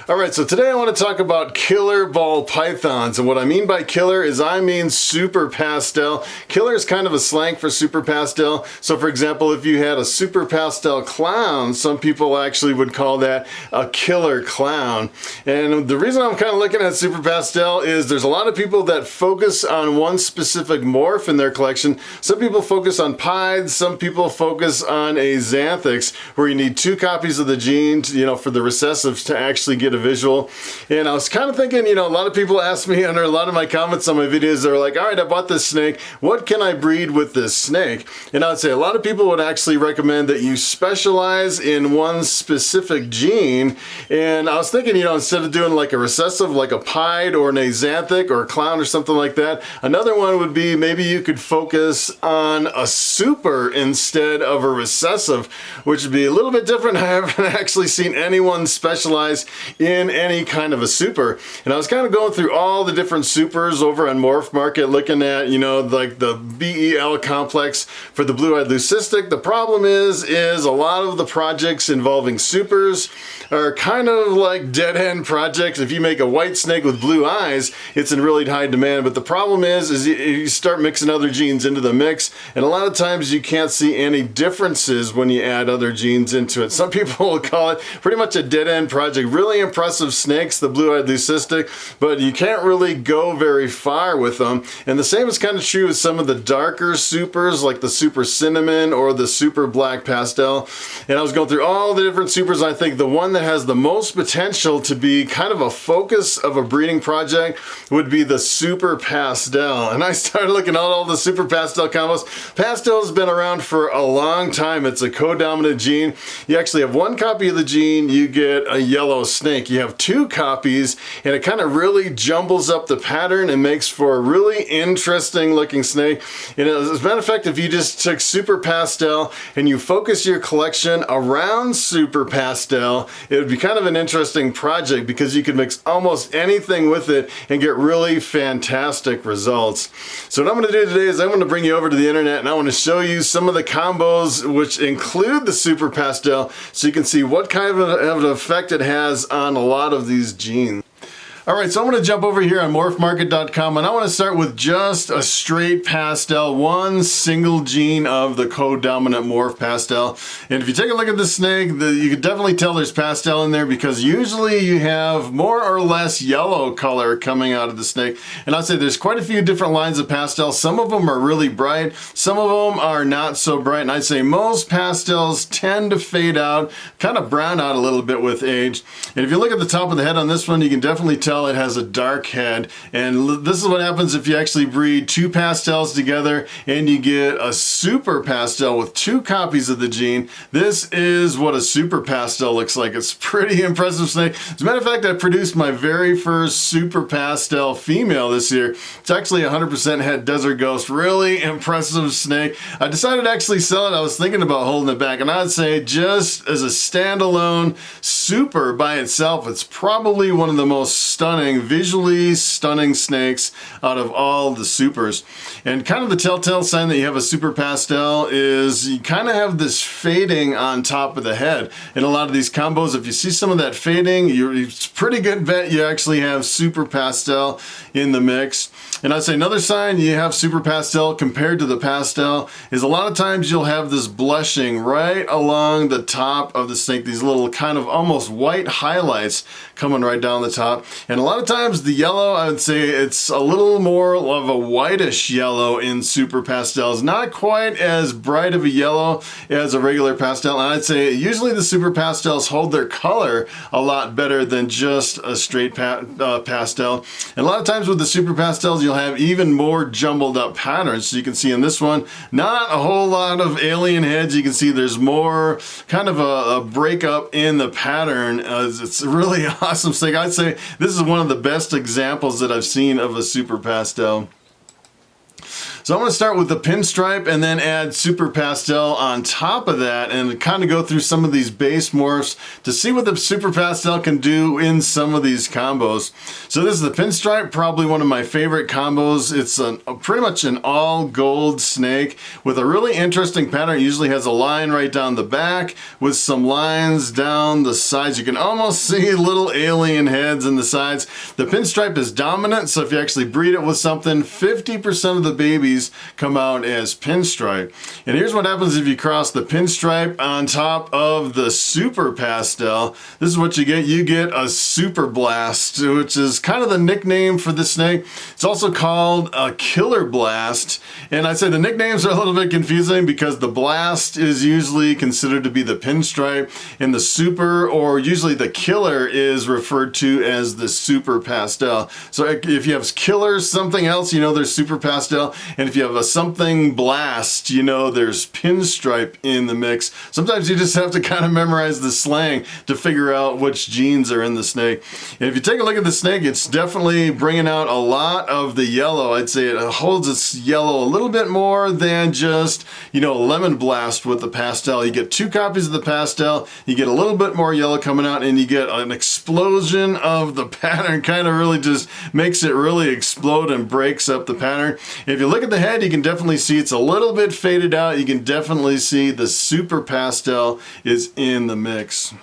Alright, so today I want to talk about killer ball pythons, and what I mean by killer is I mean super pastel. Killer is kind of a slang for super pastel. So for example, if you had a super pastel clown, some people actually would call that a killer clown. And the reason I'm kind of looking at super pastel is there's a lot of people that focus on one specific morph in their collection. Some people focus on pieds, some people focus on axanthics, where you need 2 copies of the gene, for the recessives to actually get a visual. And I was kind of thinking, a lot of people ask me under a lot of my comments on my videos, they're like, all right, I bought this snake, what can I breed with this snake? And I would say a lot of people would actually recommend that you specialize in one specific gene. And I was thinking, instead of doing like a recessive, like a pied or an axanthic or a clown or something like that, another one would be maybe you could focus on a super instead of a recessive, which would be a little bit different. I haven't actually seen anyone specialize in any kind of a super. And I was kind of going through all the different supers over on Morph Market, looking at, like the BEL complex for the blue-eyed leucistic. The problem is a lot of the projects involving supers are kind of like dead-end projects. If you make a white snake with blue eyes, it's in really high demand. But the problem is you start mixing other genes into the mix, and a lot of times you can't see any differences when you add other genes into it. Some people will call it pretty much a dead-end project. Really impressive snakes, the blue-eyed leucistic, but you can't really go very far with them. And the same is kind of true with some of the darker supers, like the super cinnamon or the super black pastel. And I was going through all the different supers. I think the one that has the most potential to be kind of a focus of a breeding project would be the super pastel. And I started looking at all the super pastel combos. Pastel has been around for a long time. It's a co-dominant gene. You actually have 1 copy of the gene, you get a yellow snake. You have 2 copies, and it kind of really jumbles up the pattern and makes for a really interesting looking snake. And as a matter of fact, if you just took super pastel and you focus your collection around super pastel, it would be kind of an interesting project because you could mix almost anything with it and get really fantastic results. So what I'm going to do today is I'm going to bring you over to the internet and I want to show you some of the combos which include the super pastel so you can see what kind of an effect it has on a lot of these genes. Alright, so I'm going to jump over here on morphmarket.com and I want to start with just a straight pastel, one single gene of the co-dominant morph pastel. And if you take a look at the snake, you can definitely tell there's pastel in there because usually you have more or less yellow color coming out of the snake. And I'd say there's quite a few different lines of pastel. Some of them are really bright, some of them are not so bright. And I'd say most pastels tend to fade out, kind of brown out a little bit with age. And if you look at the top of the head on this one, you can definitely tell it has a dark head, and this is what happens if you actually breed 2 pastels together and you get a super pastel with 2 copies of the gene. This is what a super pastel looks like. It's pretty impressive snake. As a matter of fact, I produced my very first super pastel female this year. It's actually 100% het desert ghost. Really impressive snake. I decided to actually sell it. I was thinking about holding it back, and I'd say just as a standalone super by itself, it's probably one of the most visually stunning snakes out of all the supers. And kind of the telltale sign that you have a super pastel is you kind of have this fading on top of the head. In a lot of these combos, if you see some of that fading, it's a pretty good bet you actually have super pastel in the mix. And I'd say another sign you have super pastel compared to the pastel is a lot of times you'll have this blushing right along the top of the snake, these little kind of almost white highlights coming right down the top. And a lot of times the yellow, I would say it's a little more of a whitish yellow in super pastels. Not quite as bright of a yellow as a regular pastel. And I'd say usually the super pastels hold their color a lot better than just a straight pastel. And a lot of times with the super pastels, you'll have even more jumbled up patterns. So you can see in this one, not a whole lot of alien heads. You can see there's more kind of a breakup in the pattern. It's a really awesome snake. I'd say this is one of the best examples that I've seen of a super pastel. So I'm going to start with the Pinstripe and then add Super Pastel on top of that and kind of go through some of these base morphs to see what the Super Pastel can do in some of these combos. So this is the Pinstripe, probably one of my favorite combos. It's pretty much an all gold snake with a really interesting pattern. It usually has a line right down the back with some lines down the sides. You can almost see little alien heads in the sides. The Pinstripe is dominant, so if you actually breed it with something, 50% of the babies come out as Pinstripe. And here's what happens if you cross the Pinstripe on top of the Super Pastel. This is what you get. You get a Super Blast, which is kind of the nickname for the snake. It's also called a Killer Blast. And I'd say the nicknames are a little bit confusing because the Blast is usually considered to be the Pinstripe, and the Super, or usually the Killer, is referred to as the Super Pastel. So if you have Killer something else, you know there's Super Pastel. And if you have a something Blast, you know there's Pinstripe in the mix. Sometimes you just have to kind of memorize the slang to figure out which genes are in the snake. And if you take a look at the snake, it's definitely bringing out a lot of the yellow. I'd say it holds its yellow a little bit more than just, you know, Lemon Blast with the pastel. You get 2 copies of the pastel, you get a little bit more yellow coming out, and you get an explosion of the pattern. Kind of really just makes it really explode and breaks up the pattern. If you look at the head, you can definitely see it's a little bit faded out. You can definitely see the Super Pastel is in the mix.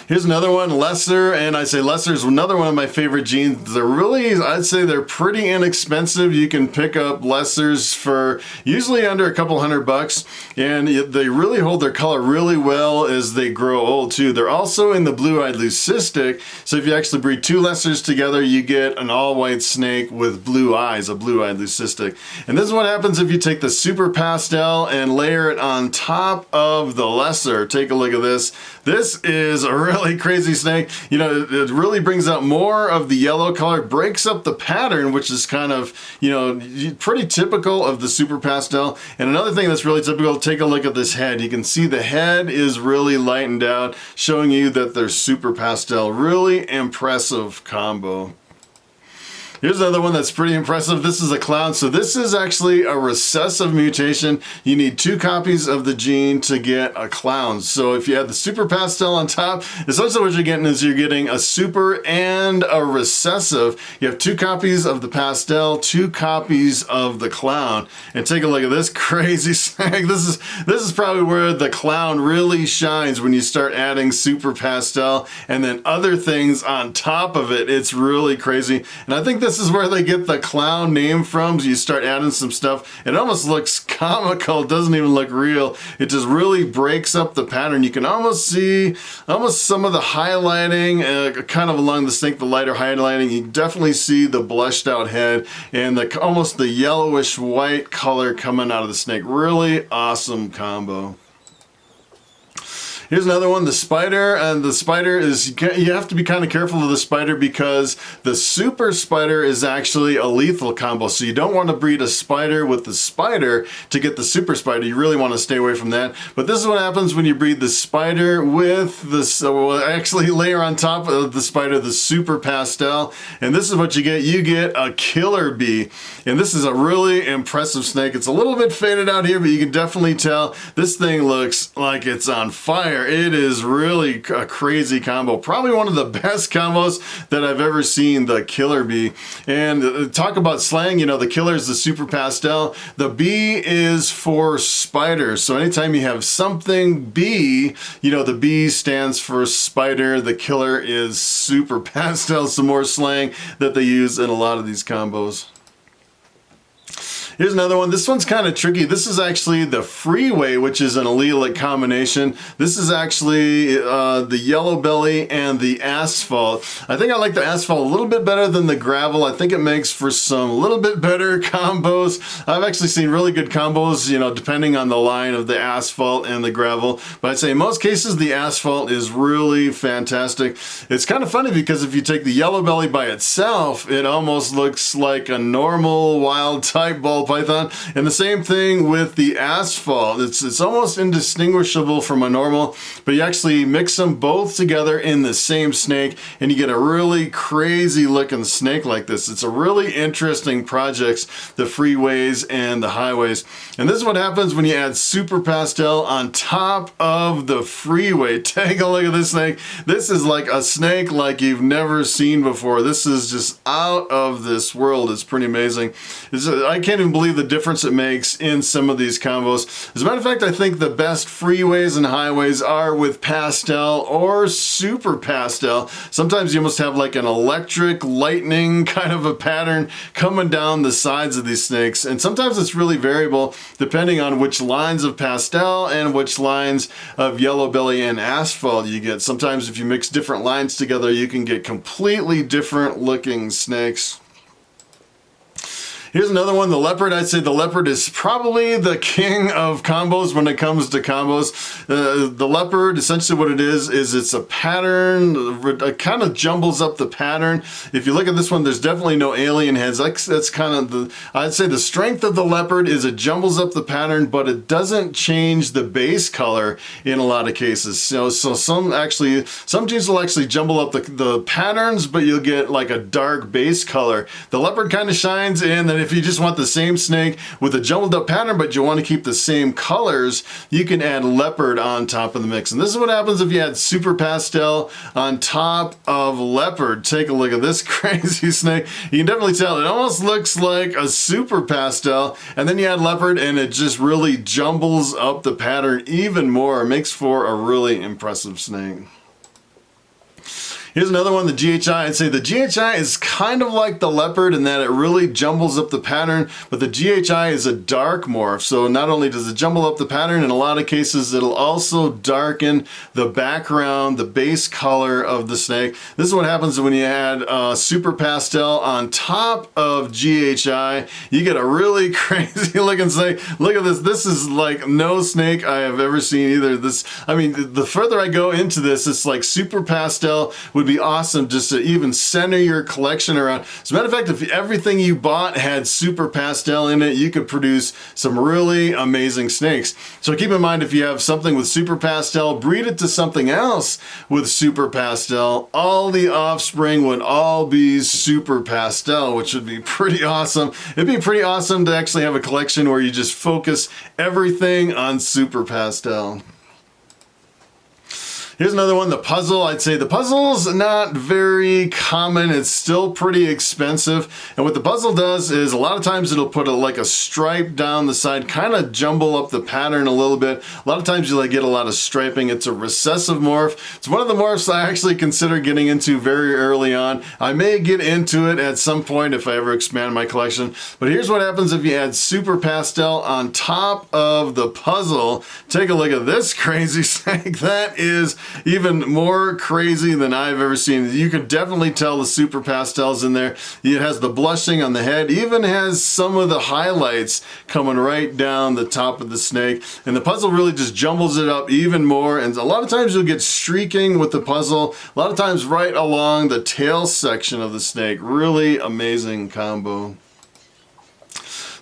Here's another one, Lesser, and I say Lesser is another one of my favorite genes. They're really, I'd say they're pretty inexpensive. You can pick up Lessers for usually under a couple $100, and they really hold their color really well as they grow old too. They're also in the blue-eyed leucistic, so if you actually breed 2 Lessers together, you get an all-white snake with blue eyes, a blue-eyed leucistic. And this is what happens if you take the Super Pastel and layer it on top of the Lesser. Take a look at this. This is a really crazy snake. You know, it really brings out more of the yellow color, breaks up the pattern, which is kind of, you know, pretty typical of the Super Pastel. And another thing that's really typical, take a look at this head. You can see the head is really lightened out, showing you that they're Super Pastel. Really impressive combo. Here's another one that's pretty impressive. This is a clown. So this is actually a recessive mutation. You need 2 copies of the gene to get a clown. So if you have the Super Pastel on top, essentially what you're getting is you're getting a super and a recessive. You have 2 copies of the pastel, 2 copies of the clown. And take a look at this crazy snake. This is probably where the clown really shines, when you start adding Super Pastel and then other things on top of it. It's really crazy. And I think this is where they get the clown name from. So you start adding some stuff. It almost looks comical. It doesn't even look real. It just really breaks up the pattern. You can almost see some of the highlighting kind of along the snake, the lighter highlighting. You definitely see the blushed out head and almost the yellowish white color coming out of the snake. Really awesome combo. Here's another one, the spider, and the spider is, you have to be kind of careful of the spider because the super spider is actually a lethal combo. So you don't want to breed a spider with the spider to get the super spider. You really want to stay away from that. But this is what happens when you breed the spider with the, so actually layer on top of the spider the Super Pastel. And this is what you get. You get a killer bee. And this is a really impressive snake. It's a little bit faded out here, but you can definitely tell this thing looks like it's on fire. It is really a crazy combo. Probably one of the best combos that I've ever seen, the killer bee. And talk about slang, you know, the killer is the Super Pastel. The bee is for spiders. So anytime you have something bee, you know, the bee stands for spider. The killer is Super Pastel. Some more slang that they use in a lot of these combos. Here's another one. This one's kind of tricky. This is actually the Freeway, which is an allelic combination. This is actually the yellow belly and the asphalt. I think I like the asphalt a little bit better than the gravel. I think it makes for some little bit better combos. I've actually seen really good combos, you know, depending on the line of the asphalt and the gravel. But I'd say in most cases, the asphalt is really fantastic. It's kind of funny because if you take the yellow belly by itself, it almost looks like a normal wild type ball python. And the same thing with the asphalt. It's almost indistinguishable from a normal, but you actually mix them both together in the same snake and you get a really crazy looking snake like this. It's a really interesting project, the freeways and the highways. And this is what happens when you add Super Pastel on top of the freeway. Take a look at this snake. This is like a snake like you've never seen before. This is just out of this world. It's pretty amazing. I can't even believe the difference it makes in some of these combos. As a matter of fact, I think the best freeways and highways are with pastel or Super Pastel. Sometimes you almost have like an electric lightning kind of a pattern coming down the sides of these snakes. And sometimes it's really variable depending on which lines of pastel and which lines of yellow belly and asphalt you get. Sometimes if you mix different lines together, you can get completely different looking snakes. Here's another one, the Leopard. I'd say the Leopard is probably the king of combos when it comes to combos. The Leopard, essentially what it is it's a pattern. It kind of jumbles up the pattern. If you look at this one, there's definitely no alien heads. That's kind of I'd say the strength of the Leopard is it jumbles up the pattern, but it doesn't change the base color in a lot of cases. So some teams will actually jumble up the patterns, but you'll get like a dark base color. The Leopard kind of shines in, and if you just want the same snake with a jumbled up pattern, but you want to keep the same colors, you can add Leopard on top of the mix. And this is what happens if you add Super Pastel on top of Leopard. Take a look at this crazy snake. You can definitely tell it almost looks like a Super Pastel, and then you add Leopard and it just really jumbles up the pattern even more. It makes for a really impressive snake. Here's another one, the DJI. I'd say the DJI is kind of like the Leopard in that it really jumbles up the pattern, but the DJI is a dark morph. So not only does it jumble up the pattern, in a lot of cases it'll also darken the background, the base color of the snake. This is what happens when you add Super Pastel on top of DJI. You get a really crazy looking snake. Look at this. This is like no snake I have ever seen either. I mean, the further I go into this, it's like Super Pastel would be awesome just to even center your collection around. As a matter of fact, if everything you bought had Super Pastel in it, you could produce some really amazing snakes. So keep in mind, if you have something with Super Pastel, breed it to something else with Super Pastel. All the offspring would all be Super Pastel, which would be pretty awesome. It'd be pretty awesome to actually have a collection where you just focus everything on Super Pastel. Here's another one, the puzzle. I'd say the puzzle's not very common. It's still pretty expensive. And what the puzzle does is a lot of times it'll put like a stripe down the side, kind of jumble up the pattern a little bit. A lot of times you'll get a lot of striping. It's a recessive morph. It's one of the morphs I actually consider getting into very early on. I may get into it at some point if I ever expand my collection. But here's what happens if you add Super Pastel on top of the puzzle. Take a look at this crazy snake. That is even more crazy than I've ever seen. You can definitely tell the Super Pastels in there. It has the blushing on the head, even has some of the highlights coming right down the top of the snake. And the puzzle really just jumbles it up even more. And a lot of times you'll get streaking with the puzzle, a lot of times right along the tail section of the snake. Really amazing combo.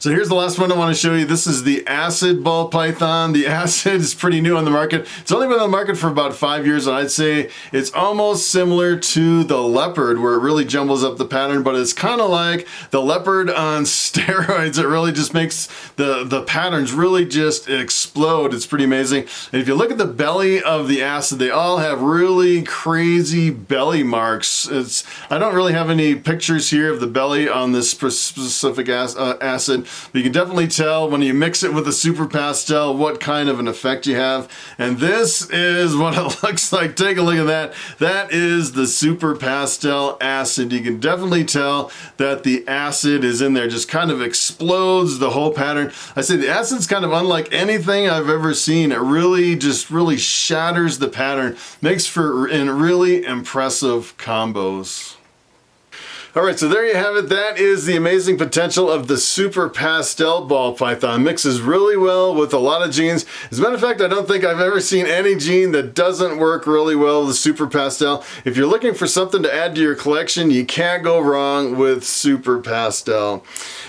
So here's the last one I want to show you. This is the acid ball python. The acid is pretty new on the market. It's only been on the market for about 5 years, and I'd say it's almost similar to the Leopard, where it really jumbles up the pattern, but it's kind of like the Leopard on steroids. It really just makes the patterns really just explode. It's pretty amazing. And if you look at the belly of the acid, they all have really crazy belly marks. I don't really have any pictures here of the belly on this specific acid, but you can definitely tell when you mix it with a Super Pastel what kind of an effect you have. And this is what it looks like. Take a look at that. That is the Super Pastel acid. You can definitely tell that the acid is in there. Just kind of explodes the whole pattern. I say the acid's kind of unlike anything I've ever seen. It really shatters the pattern. Makes for really impressive combos. All right, so there you have it. That is the amazing potential of the Super Pastel ball python. Mixes really well with a lot of jeans. As a matter of fact, I don't think I've ever seen any jean that doesn't work really well with the Super Pastel. If you're looking for something to add to your collection, you can't go wrong with Super Pastel.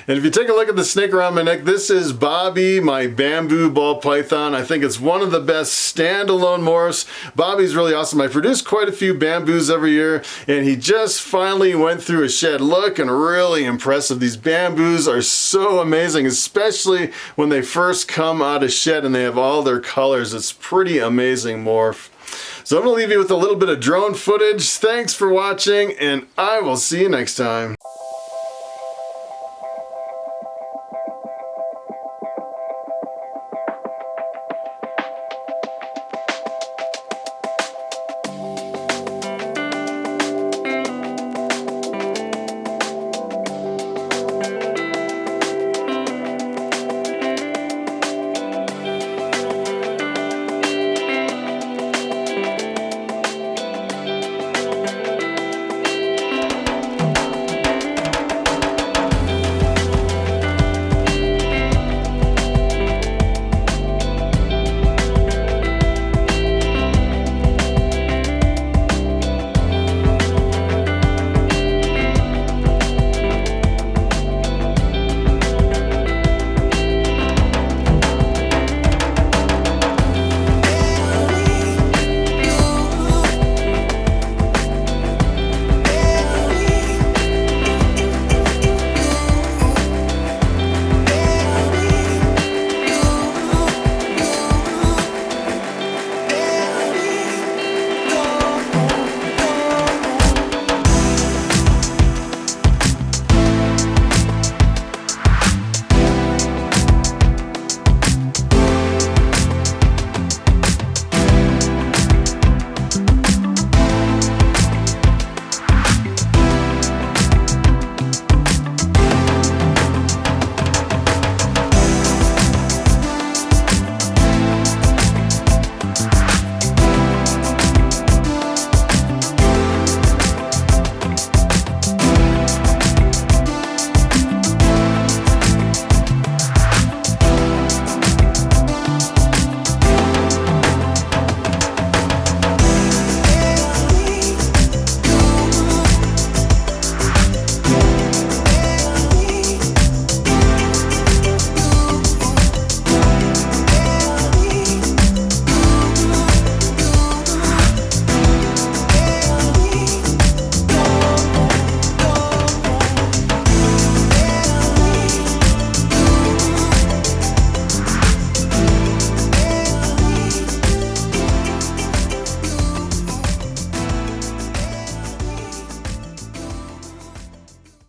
And if you take a look at the snake around my neck, this is Bobby, my bamboo ball python. I think it's one of the best standalone morphs. Bobby's really awesome. I produce quite a few bamboos every year, and he just finally went through a shed. Looking really impressive. These bamboos are so amazing, especially when they first come out of shed and they have all their colors. It's pretty amazing morph. So I'm going to leave you with a little bit of drone footage. Thanks for watching, and I will see you next time.